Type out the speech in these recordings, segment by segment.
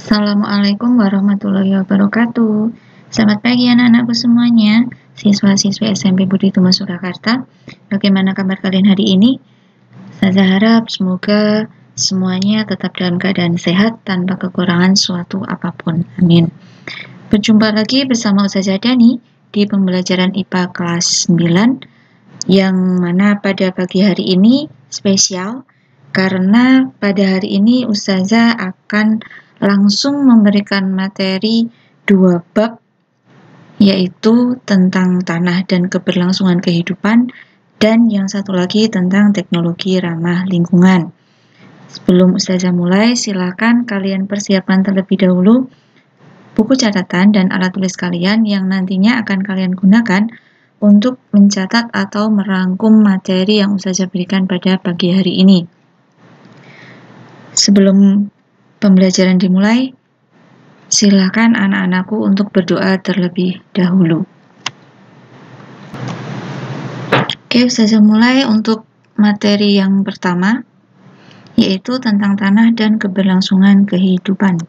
Assalamualaikum warahmatullahi wabarakatuh. Selamat pagi anak-anakku semuanya, siswa-siswi SMP Budi Tumo Surakarta. Bagaimana kabar kalian hari ini? Saya harap semoga semuanya tetap dalam keadaan sehat tanpa kekurangan suatu apapun. Amin. Berjumpa lagi bersama Ustazah Dani di pembelajaran IPA kelas 9 yang mana pada pagi hari ini spesial karena pada hari ini Ustazah akan langsung memberikan materi 2 bab, yaitu tentang tanah dan keberlangsungan kehidupan, dan yang satu lagi tentang teknologi ramah lingkungan. Sebelum Ustazah mulai, silakan kalian persiapkan terlebih dahulu buku catatan dan alat tulis kalian yang nantinya akan kalian gunakan untuk mencatat atau merangkum materi yang Ustazah berikan pada pagi hari ini. Sebelum pembelajaran dimulai, silakan anak-anakku untuk berdoa terlebih dahulu. Oke, Ustazah mulai untuk materi yang pertama, yaitu tentang tanah dan keberlangsungan kehidupan.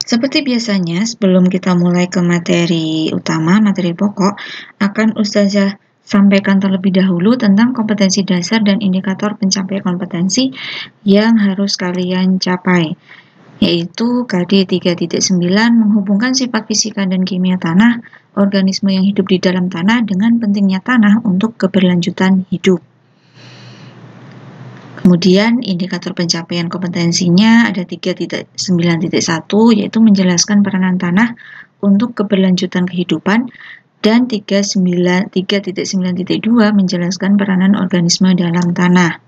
Seperti biasanya, sebelum kita mulai ke materi utama, materi pokok, akan Ustazah sampaikan terlebih dahulu tentang kompetensi dasar dan indikator pencapaian kompetensi yang harus kalian capai, yaitu KD 3.9 menghubungkan sifat fisika dan kimia tanah, organisme yang hidup di dalam tanah dengan pentingnya tanah untuk keberlanjutan hidup. Kemudian indikator pencapaian kompetensinya ada 3.9.1, yaitu menjelaskan peranan tanah untuk keberlanjutan kehidupan, dan 3.9.2 menjelaskan peranan organisme dalam tanah.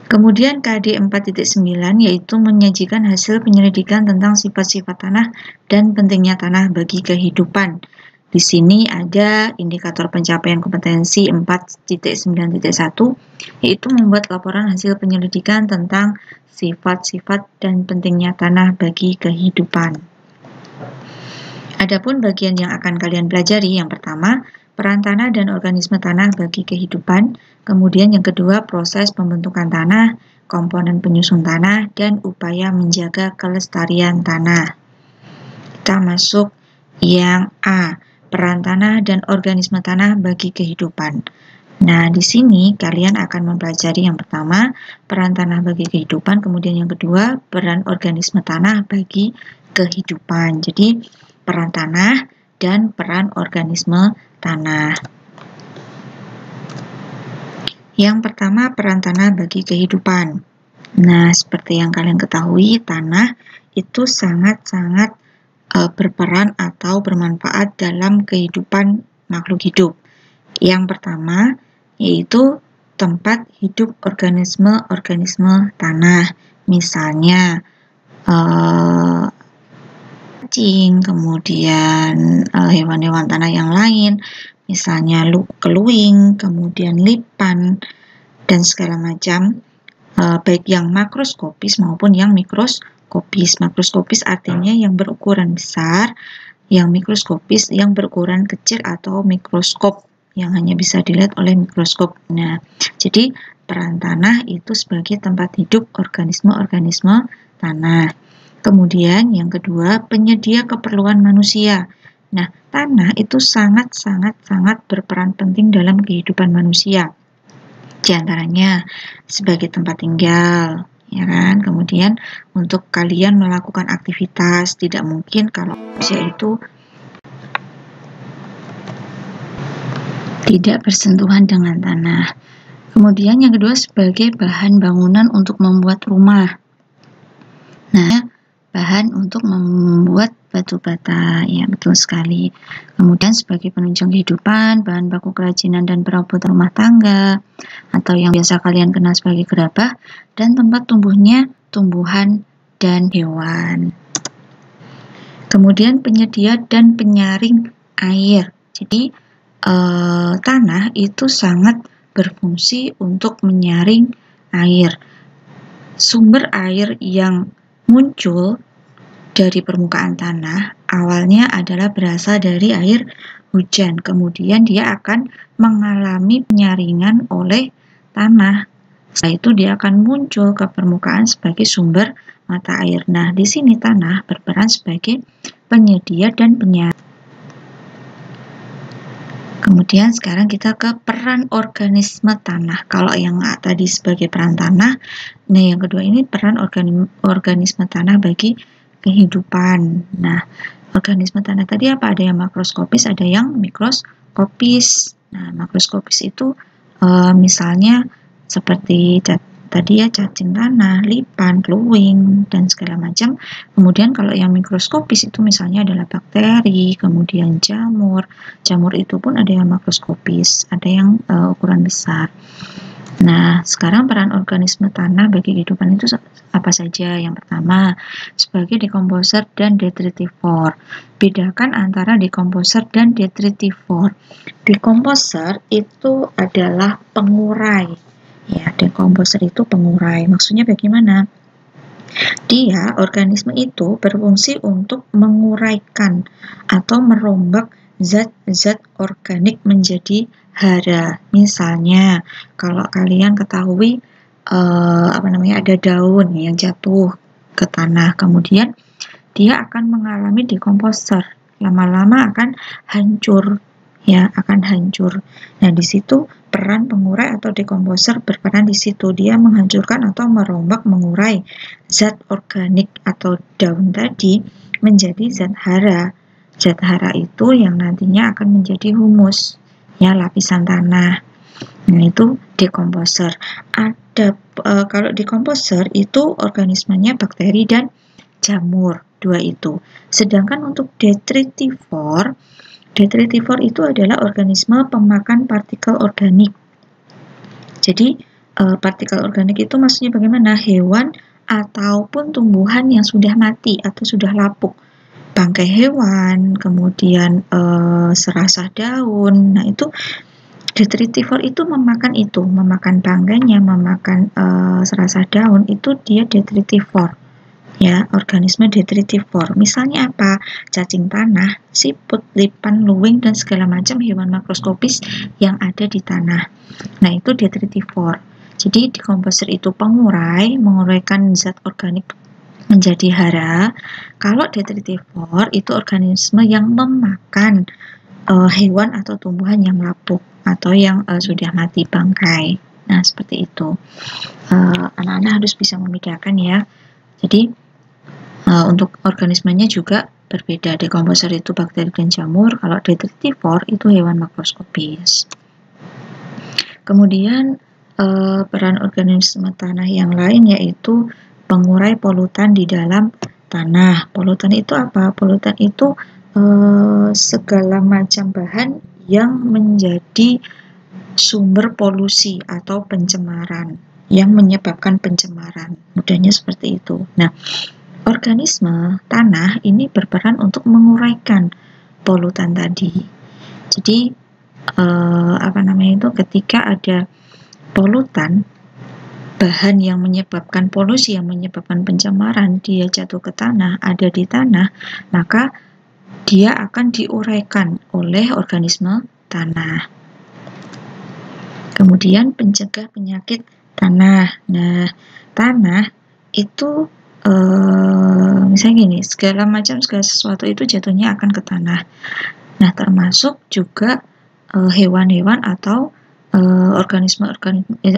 Kemudian KD 4.9 yaitu menyajikan hasil penyelidikan tentang sifat-sifat tanah dan pentingnya tanah bagi kehidupan. Di sini ada indikator pencapaian kompetensi 4.9.1, yaitu membuat laporan hasil penyelidikan tentang sifat-sifat dan pentingnya tanah bagi kehidupan. Adapun bagian yang akan kalian pelajari, yang pertama, peran tanah dan organisme tanah bagi kehidupan, kemudian yang kedua, proses pembentukan tanah, komponen penyusun tanah, dan upaya menjaga kelestarian tanah. Kita masuk yang A, peran tanah dan organisme tanah bagi kehidupan. Nah, di sini kalian akan mempelajari yang pertama, peran tanah bagi kehidupan, kemudian yang kedua, peran organisme tanah bagi kehidupan. Jadi, peran tanah dan peran organisme tanah. Yang pertama, peran tanah bagi kehidupan. Nah, seperti yang kalian ketahui, tanah itu sangat-sangat berperan atau bermanfaat dalam kehidupan makhluk hidup. Yang pertama, yaitu tempat hidup organisme-organisme tanah. Misalnya, cacing, kemudian hewan-hewan tanah yang lain, misalnya keluing, kemudian lipan, dan segala macam, baik yang makroskopis maupun yang mikroskopis. Makroskopis artinya yang berukuran besar, yang mikroskopis yang berukuran kecil atau mikroskop yang hanya bisa dilihat oleh mikroskop. Nah, jadi peran tanah itu sebagai tempat hidup organisme-organisme tanah. Kemudian yang kedua, penyedia keperluan manusia. Nah, tanah itu sangat berperan penting dalam kehidupan manusia. Di antaranya sebagai tempat tinggal, ya kan? Kemudian untuk kalian melakukan aktivitas, tidak mungkin kalau manusia itu tidak bersentuhan dengan tanah. Kemudian yang kedua, sebagai bahan bangunan untuk membuat rumah. Nah, bahan untuk membuat batu bata, ya betul sekali. Kemudian sebagai penunjang kehidupan, bahan baku kerajinan dan perabotan rumah tangga, atau yang biasa kalian kenal sebagai gerabah, dan tempat tumbuhnya tumbuhan dan hewan. Kemudian penyedia dan penyaring air. Jadi tanah itu sangat berfungsi untuk menyaring air. Sumber air yang muncul dari permukaan tanah awalnya adalah berasal dari air hujan, kemudian dia akan mengalami penyaringan oleh tanah Setelah itu dia akan muncul ke permukaan sebagai sumber mata air. Nah, di sini tanah berperan sebagai penyedia dan penyarang. Kemudian sekarang kita ke peran organisme tanah. Kalau yang tadi sebagai peran tanah, nah yang kedua ini peran organisme tanah bagi kehidupan. Nah, organisme tanah tadi apa? Ada yang makroskopis, ada yang mikroskopis. Nah, makroskopis itu misalnya seperti tadi ya cacing tanah, lipan, keluing, dan segala macam. Kemudian kalau yang mikroskopis itu misalnya adalah bakteri, kemudian jamur. Jamur itu pun ada yang makroskopis, ada yang ukuran besar. Nah, sekarang peran organisme tanah bagi kehidupan itu apa saja? Yang pertama, sebagai dekomposer dan detritivor. Bedakan antara dekomposer dan detritivor. Dekomposer itu adalah pengurai. Ya, dekomposer itu pengurai. Maksudnya bagaimana? Dia, organisme itu berfungsi untuk menguraikan atau merombak zat-zat organik menjadi hara. Misalnya, kalau kalian ketahui ada daun yang jatuh ke tanah, kemudian dia akan mengalami dekomposer. Lama-lama akan hancur, ya, akan hancur. Nah, di situ peran pengurai atau dekomposer berperan di situ. Dia menghancurkan atau merombak, mengurai zat organik atau daun tadi menjadi zat hara. Zat hara itu yang nantinya akan menjadi humus, ya, lapisan tanah. Nah, itu dekomposer. Ada kalau dekomposer itu organismenya bakteri dan jamur, dua itu. Sedangkan untuk detritivor itu adalah organisme pemakan partikel organik. Jadi partikel organik itu maksudnya bagaimana? Hewan ataupun tumbuhan yang sudah mati atau sudah lapuk. Bangkai hewan, kemudian serasah daun. Nah, itu detritivor itu memakan bangganya, memakan serasah daun, itu dia detritivor. Ya, organisme detritivor. Misalnya apa? Cacing tanah, siput, lipan, luwing, dan segala macam hewan makroskopis yang ada di tanah. Nah, itu detritivor. Jadi, dekomposer itu pengurai, menguraikan zat organik menjadi hara. Kalau detritivor itu organisme yang memakan hewan atau tumbuhan yang lapuk atau yang sudah mati bangkai. Nah, seperti itu. Anak-anak harus bisa membedakan ya. Jadi, untuk organismenya juga berbeda. Dekomposer itu bakteri dan jamur, kalau detritivor itu hewan makroskopis. Kemudian peran organisme tanah yang lain yaitu pengurai polutan di dalam tanah. Polutan itu apa? Polutan itu segala macam bahan yang menjadi sumber polusi atau pencemaran, yang menyebabkan pencemaran. Mudahnya seperti itu. Nah, organisme tanah ini berperan untuk menguraikan polutan tadi. Jadi ketika ada polutan, bahan yang menyebabkan polusi, yang menyebabkan pencemaran, dia jatuh ke tanah, ada di tanah, maka dia akan diuraikan oleh organisme tanah. Kemudian pencegah penyakit tanah. Nah, tanah itu misalnya gini, segala sesuatu itu jatuhnya akan ke tanah. Nah, termasuk juga hewan-hewan atau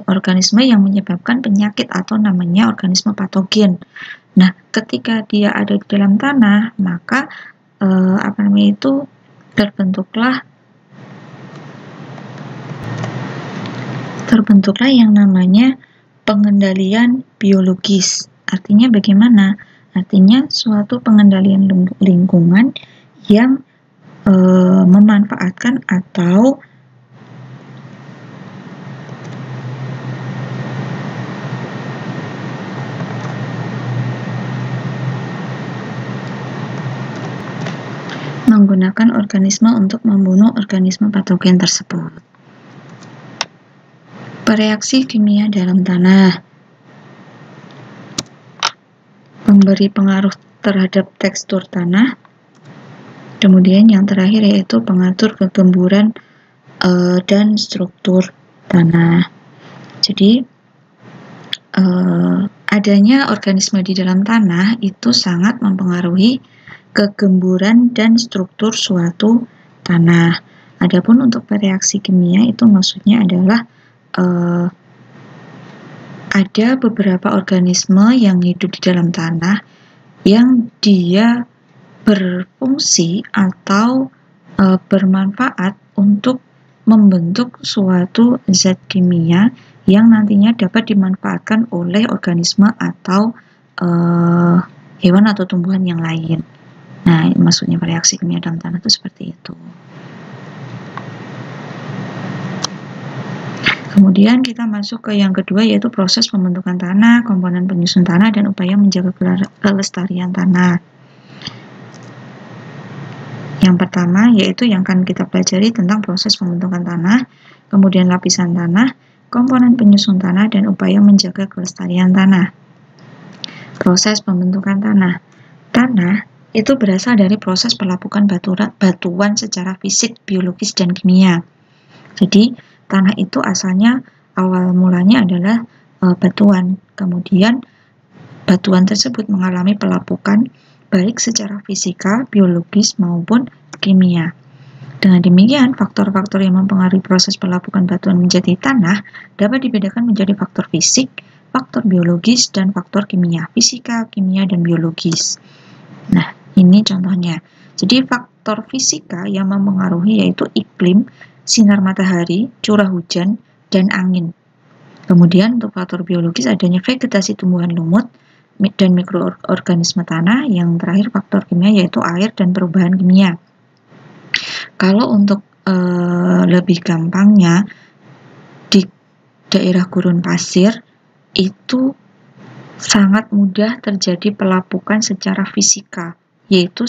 organisme yang menyebabkan penyakit atau namanya organisme patogen. Nah, ketika dia ada di dalam tanah, maka terbentuklah yang namanya pengendalian biologis. Artinya bagaimana? Artinya suatu pengendalian lingkungan yang memanfaatkan atau menggunakan organisme untuk membunuh organisme patogen tersebut. Bereaksi kimia dalam tanah memberi pengaruh terhadap tekstur tanah. Kemudian yang terakhir yaitu pengatur kegemburan dan struktur tanah. Jadi adanya organisme di dalam tanah itu sangat mempengaruhi kegemburan dan struktur suatu tanah. Adapun untuk reaksi kimia itu maksudnya adalah ada beberapa organisme yang hidup di dalam tanah yang dia berfungsi atau bermanfaat untuk membentuk suatu zat kimia yang nantinya dapat dimanfaatkan oleh organisme atau hewan atau tumbuhan yang lain. Nah, maksudnya reaksi kimia dalam tanah itu seperti itu. Kemudian kita masuk ke yang kedua, yaitu proses pembentukan tanah, komponen penyusun tanah, dan upaya menjaga kelestarian tanah. Yang pertama yaitu yang akan kita pelajari tentang proses pembentukan tanah, kemudian lapisan tanah, komponen penyusun tanah, dan upaya menjaga kelestarian tanah. Proses pembentukan tanah. Tanah itu berasal dari proses pelapukan batuan secara fisik, biologis, dan kimia. Jadi tanah itu asalnya awal mulanya adalah batuan. Kemudian batuan tersebut mengalami pelapukan baik secara fisika, biologis, maupun kimia. Dengan demikian, faktor-faktor yang mempengaruhi proses pelapukan batuan menjadi tanah dapat dibedakan menjadi faktor fisik, faktor biologis, dan faktor kimia. Fisika, kimia, dan biologis. Nah, ini contohnya. Jadi faktor fisika yang mempengaruhi yaitu iklim, sinar matahari, curah hujan, dan angin. Kemudian untuk faktor biologis adanya vegetasi tumbuhan lumut dan mikroorganisme tanah. Yang terakhir faktor kimia yaitu air dan perubahan kimia. Kalau untuk lebih gampangnya, di daerah gurun pasir itu sangat mudah terjadi pelapukan secara fisika, yaitu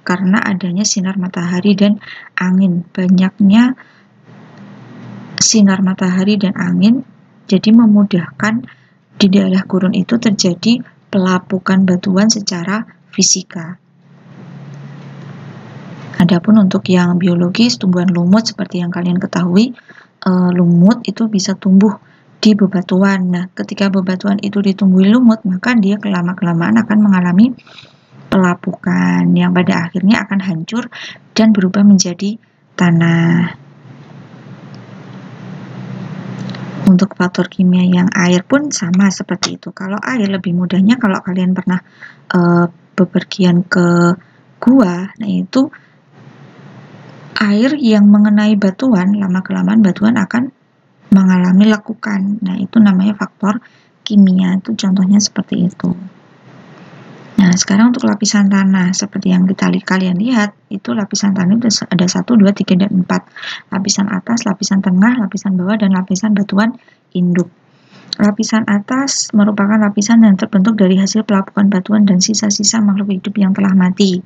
karena adanya sinar matahari dan angin. Banyaknya sinar matahari dan angin jadi memudahkan di daerah gurun itu terjadi pelapukan batuan secara fisika. Adapun untuk yang biologis, tumbuhan lumut seperti yang kalian ketahui, lumut itu bisa tumbuh di bebatuan. Nah, ketika bebatuan itu ditumbuhi lumut, maka dia kelama-kelamaan akan mengalami pelapukan yang pada akhirnya akan hancur dan berubah menjadi tanah. Untuk faktor kimia yang air pun sama seperti itu. Kalau air lebih mudahnya kalau kalian pernah bepergian ke gua, nah itu air yang mengenai batuan, lama-kelamaan batuan akan mengalami lekukan. Nah, itu namanya faktor kimia. Itu contohnya seperti itu. Nah, sekarang untuk lapisan tanah, seperti yang kalian lihat, itu lapisan tanah itu ada 1, 2, 3, dan 4. Lapisan atas, lapisan tengah, lapisan bawah, dan lapisan batuan induk. Lapisan atas merupakan lapisan yang terbentuk dari hasil pelapukan batuan dan sisa-sisa makhluk hidup yang telah mati.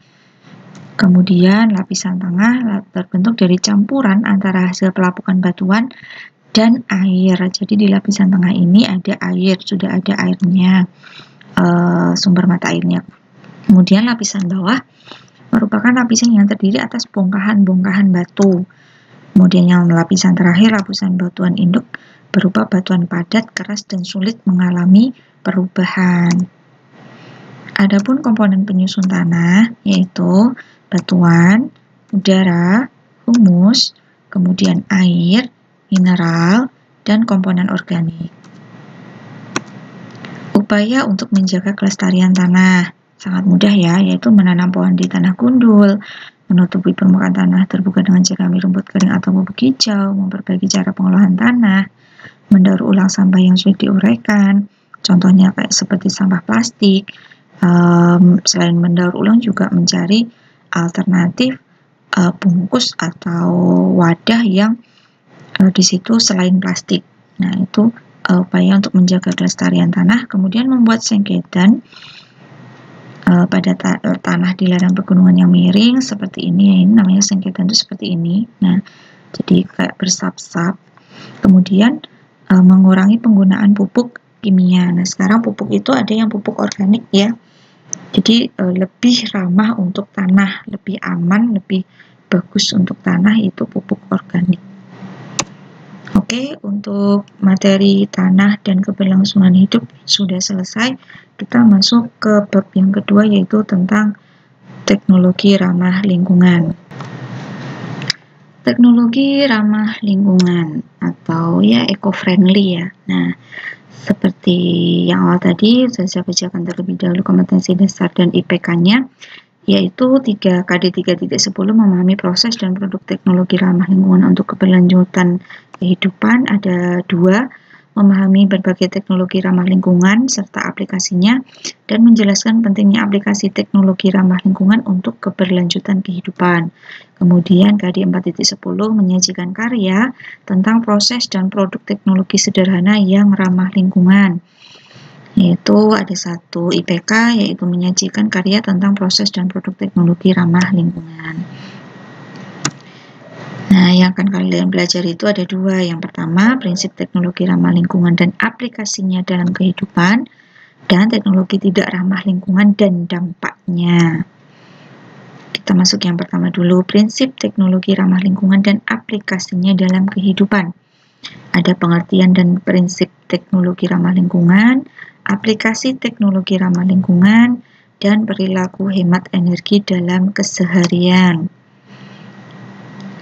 Kemudian lapisan tengah terbentuk dari campuran antara hasil pelapukan batuan dan air. Jadi di lapisan tengah ini ada air, sudah ada airnya, sumber mata airnya. Kemudian lapisan bawah merupakan lapisan yang terdiri atas bongkahan-bongkahan batu. Kemudian yang lapisan terakhir, lapisan batuan induk, berupa batuan padat, keras, dan sulit mengalami perubahan. Adapun komponen penyusun tanah yaitu batuan, udara, humus, kemudian air, mineral, dan komponen organik. Upaya untuk menjaga kelestarian tanah sangat mudah ya, yaitu menanam pohon di tanah gundul, menutupi permukaan tanah terbuka dengan jerami rumput kering atau bubuk hijau, memperbaiki cara pengolahan tanah, mendaur ulang sampah yang sulit diuraikan, contohnya kayak seperti sampah plastik. Selain mendaur ulang juga mencari alternatif bungkus atau wadah yang di situ selain plastik. Nah, itu upaya untuk menjaga kelestarian tanah. Kemudian membuat sengketan pada tanah di lereng pegunungan yang miring seperti ini. Ini namanya sengketan itu seperti ini. Nah, jadi kayak bersap-sap. Kemudian mengurangi penggunaan pupuk kimia. Nah, sekarang pupuk itu ada yang pupuk organik ya. Jadi lebih ramah untuk tanah, lebih aman, lebih bagus untuk tanah itu pupuk organik. Oke, untuk materi tanah dan keberlangsungan hidup sudah selesai. Kita masuk ke bab yang kedua, yaitu tentang teknologi ramah lingkungan. Teknologi ramah lingkungan atau ya eco-friendly ya. Nah, seperti yang awal tadi, saya bacakan terlebih dahulu kompetensi dasar dan IPK-nya, yaitu 3KD3.10 memahami proses dan produk teknologi ramah lingkungan untuk keberlanjutan kehidupan. Ada 2, memahami berbagai teknologi ramah lingkungan serta aplikasinya dan menjelaskan pentingnya aplikasi teknologi ramah lingkungan untuk keberlanjutan kehidupan. Kemudian KD 4.10 menyajikan karya tentang proses dan produk teknologi sederhana yang ramah lingkungan, yaitu ada 1 IPK, yaitu menyajikan karya tentang proses dan produk teknologi ramah lingkungan. Nah, yang akan kalian belajar itu ada 2. Yang pertama, prinsip teknologi ramah lingkungan dan aplikasinya dalam kehidupan, dan teknologi tidak ramah lingkungan dan dampaknya. Kita masuk yang pertama dulu, prinsip teknologi ramah lingkungan dan aplikasinya dalam kehidupan. Ada pengertian dan prinsip teknologi ramah lingkungan, aplikasi teknologi ramah lingkungan, dan perilaku hemat energi dalam keseharian.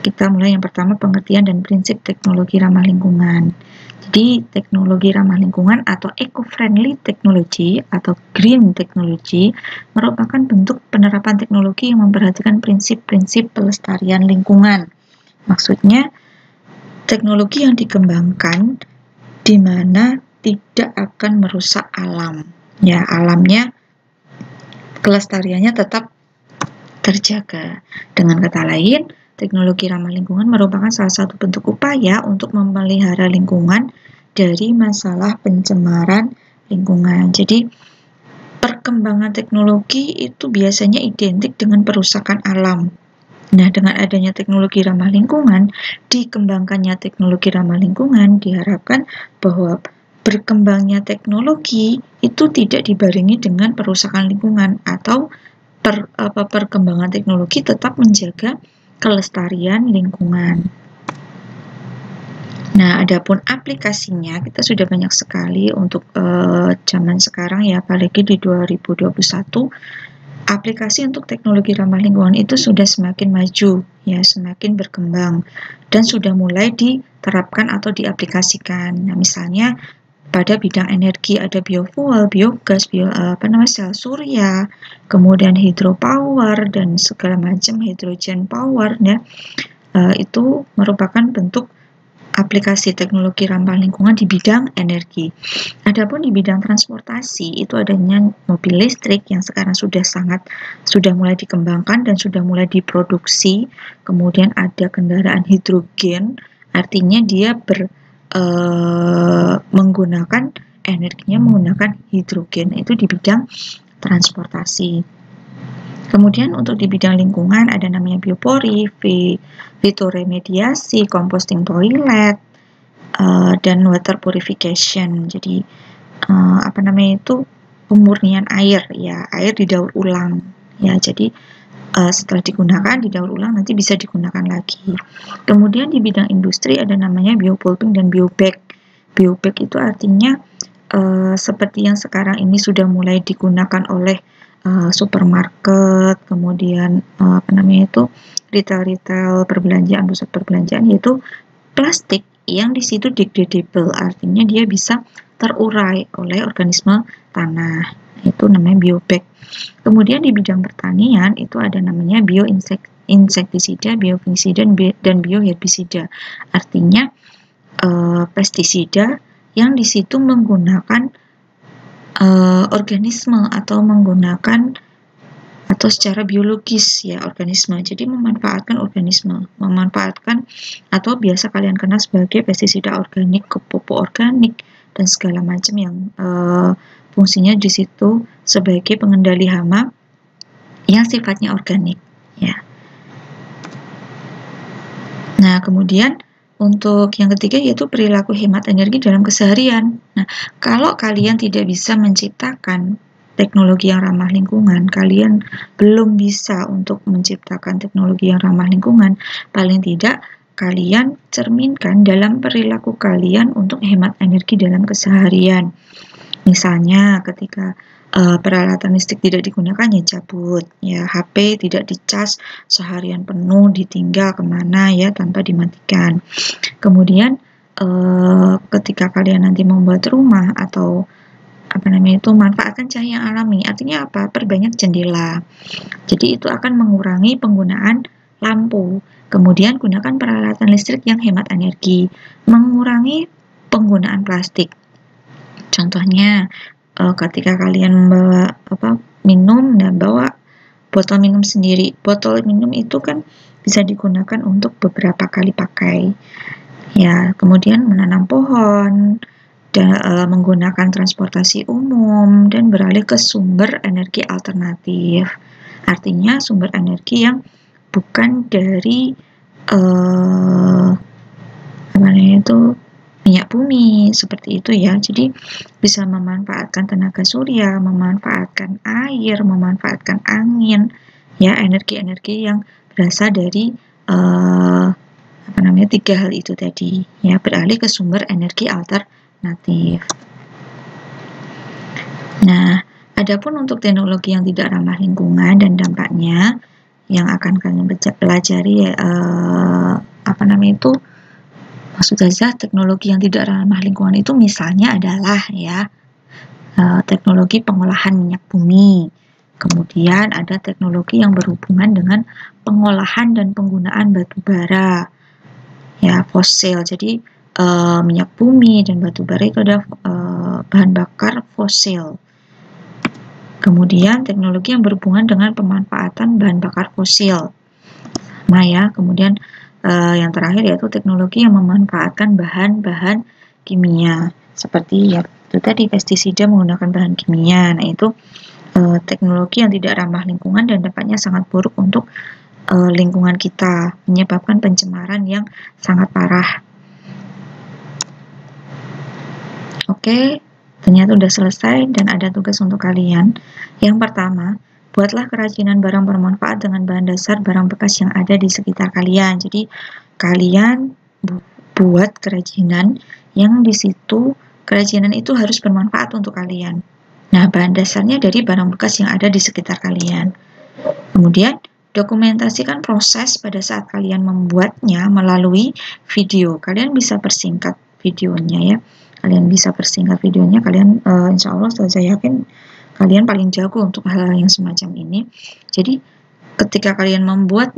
Kita mulai yang pertama, pengertian dan prinsip teknologi ramah lingkungan. Jadi, teknologi ramah lingkungan atau eco-friendly technology atau green technology merupakan bentuk penerapan teknologi yang memperhatikan prinsip-prinsip pelestarian lingkungan. Maksudnya, teknologi yang dikembangkan di mana tidak akan merusak alam. Ya, alamnya, kelestariannya tetap terjaga. Dengan kata lain, teknologi ramah lingkungan merupakan salah satu bentuk upaya untuk memelihara lingkungan dari masalah pencemaran lingkungan. Jadi, perkembangan teknologi itu biasanya identik dengan perusakan alam. Nah, dengan adanya teknologi ramah lingkungan, dikembangkannya teknologi ramah lingkungan, diharapkan bahwa berkembangnya teknologi itu tidak dibarengi dengan perusakan lingkungan atau perkembangan teknologi tetap menjaga kelestarian lingkungan. Nah, adapun aplikasinya kita sudah banyak sekali untuk zaman sekarang ya, apalagi di 2021. Aplikasi untuk teknologi ramah lingkungan itu sudah semakin maju, ya, semakin berkembang, dan sudah mulai diterapkan atau diaplikasikan. Nah, misalnya pada bidang energi ada biofuel, biogas, sel surya, kemudian hydropower dan segala macam hydrogen power, ya, itu merupakan bentuk aplikasi teknologi ramah lingkungan di bidang energi. Adapun di bidang transportasi itu adanya mobil listrik yang sekarang sudah mulai dikembangkan dan sudah mulai diproduksi. Kemudian ada kendaraan hidrogen, artinya dia menggunakan energinya menggunakan hidrogen, itu di bidang transportasi. Kemudian untuk di bidang lingkungan ada namanya biopori, fitoremediasi, composting toilet, dan water purification. Jadi pemurnian air, ya, air didaur ulang, ya. Jadi setelah digunakan didaur ulang nanti bisa digunakan lagi. Kemudian di bidang industri ada namanya biopulping dan biobag. Biobag itu artinya seperti yang sekarang ini sudah mulai digunakan oleh supermarket, kemudian retail perbelanjaan, pusat perbelanjaan, yaitu plastik yang di situ degradable, artinya dia bisa terurai oleh organisme tanah, itu namanya biobag. Kemudian di bidang pertanian itu ada namanya bioinsektisida, biofungisida, dan bioherbisida, artinya pestisida yang di situ menggunakan organisme atau menggunakan atau secara biologis, ya, organisme. Jadi memanfaatkan organisme, atau biasa kalian kenal sebagai pestisida organik, pupuk organik, dan segala macam yang fungsinya di situ sebagai pengendali hama yang sifatnya organik, ya. Nah, kemudian untuk yang ketiga yaitu perilaku hemat energi dalam keseharian. Nah, kalau kalian tidak bisa menciptakan teknologi yang ramah lingkungan, kalian belum bisa untuk menciptakan teknologi yang ramah lingkungan, paling tidak kalian cerminkan dalam perilaku kalian untuk hemat energi dalam keseharian. Misalnya ketika peralatan listrik tidak digunakan ya cabut, ya HP tidak dicas seharian penuh, ditinggal kemana ya tanpa dimatikan. Kemudian ketika kalian nanti membuat rumah atau manfaatkan cahaya alami. Artinya apa? Perbanyak jendela. Jadi itu akan mengurangi penggunaan lampu. Kemudian gunakan peralatan listrik yang hemat energi. Mengurangi penggunaan plastik. Contohnya ketika kalian membawa minum dan bawa botol minum sendiri. Botol minum itu kan bisa digunakan untuk beberapa kali pakai. Ya, kemudian menanam pohon, dan menggunakan transportasi umum, dan beralih ke sumber energi alternatif. Artinya sumber energi yang bukan dari minyak bumi, seperti itu ya. Jadi bisa memanfaatkan tenaga surya, memanfaatkan air, memanfaatkan angin, ya, energi-energi yang berasal dari tiga hal itu tadi, ya, beralih ke sumber energi alternatif. Nah, adapun untuk teknologi yang tidak ramah lingkungan dan dampaknya yang akan kalian pelajari maksud saja teknologi yang tidak ramah lingkungan itu misalnya adalah ya teknologi pengolahan minyak bumi. Kemudian ada teknologi yang berhubungan dengan pengolahan dan penggunaan batu bara, ya, fosil. Jadi minyak bumi dan batu bara itu adalah bahan bakar fosil. Kemudian teknologi yang berhubungan dengan pemanfaatan bahan bakar fosil, sama ya. Kemudian yang terakhir yaitu teknologi yang memanfaatkan bahan-bahan kimia, seperti ya itu tadi pestisida menggunakan bahan kimia. Nah itu teknologi yang tidak ramah lingkungan dan dampaknya sangat buruk untuk lingkungan kita, menyebabkan pencemaran yang sangat parah. Oke, ternyata udah selesai dan ada tugas untuk kalian. Yang pertama, buatlah kerajinan barang bermanfaat dengan bahan dasar barang bekas yang ada di sekitar kalian. Jadi kalian buat kerajinan yang di situ kerajinan itu harus bermanfaat untuk kalian. Nah, bahan dasarnya dari barang bekas yang ada di sekitar kalian. Kemudian dokumentasikan proses pada saat kalian membuatnya melalui video. Kalian bisa persingkat videonya ya. Kalian bisa persingkat videonya. Kalian insya Allah saya yakin kalian paling jago untuk hal-hal yang semacam ini. Jadi ketika kalian membuat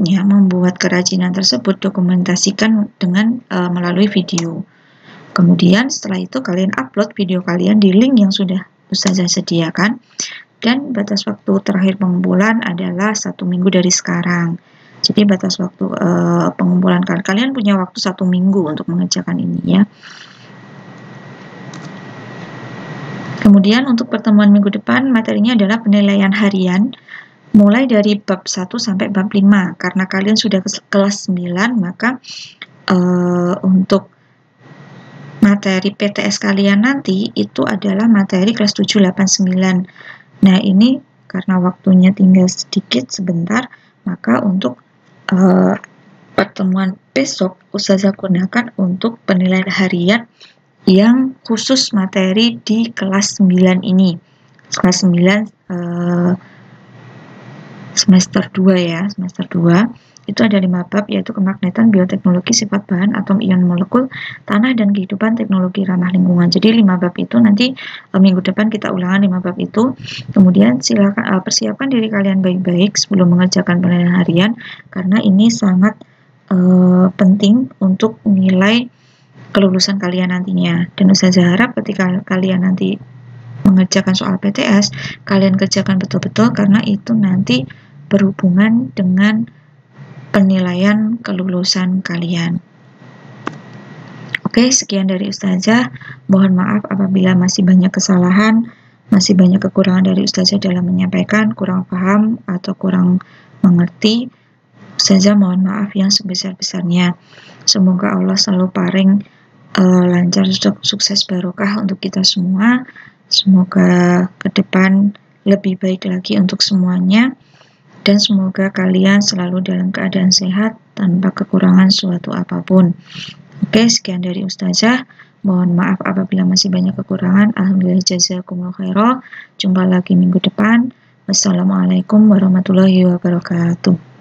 kerajinan tersebut, dokumentasikan dengan melalui video. Kemudian setelah itu kalian upload video kalian di link yang sudah Ustazah sediakan, dan batas waktu terakhir pengumpulan adalah 1 minggu dari sekarang. Jadi batas waktu pengumpulan kalian punya waktu 1 minggu untuk mengerjakan ini ya. Kemudian untuk pertemuan minggu depan materinya adalah penilaian harian mulai dari bab 1 sampai bab 5. Karena kalian sudah kelas 9, maka untuk materi PTS kalian nanti itu adalah materi kelas 7, 8, 9. Nah ini karena waktunya tinggal sedikit sebentar, maka untuk pertemuan besok Ustazah gunakan untuk penilaian harian yang khusus materi di kelas 9 ini. Kelas 9 semester 2 ya, semester 2. Itu ada 5 bab, yaitu kemagnetan, bioteknologi, sifat bahan, atom, ion, molekul, tanah, dan kehidupan, teknologi ramah lingkungan. Jadi 5 bab itu nanti minggu depan kita ulangan 5 bab itu. Kemudian silakan persiapkan diri kalian baik-baik sebelum mengerjakan penilaian harian, karena ini sangat penting untuk nilai kelulusan kalian nantinya. Dan Ustazah harap ketika kalian nanti mengerjakan soal PTS, kalian kerjakan betul-betul, karena itu nanti berhubungan dengan penilaian kelulusan kalian. Oke, sekian dari Ustazah. Mohon maaf apabila masih banyak kesalahan, masih banyak kekurangan dari Ustazah dalam menyampaikan, kurang paham atau kurang mengerti. Ustazah mohon maaf yang sebesar-besarnya. Semoga Allah selalu paring lancar, sukses, barokah untuk kita semua. Semoga ke depan lebih baik lagi untuk semuanya. Dan semoga kalian selalu dalam keadaan sehat tanpa kekurangan suatu apapun. Oke, sekian dari Ustazah. Mohon maaf apabila masih banyak kekurangan. Alhamdulillah, jazakumullah khairan. Jumpa lagi minggu depan. Wassalamualaikum warahmatullahi wabarakatuh.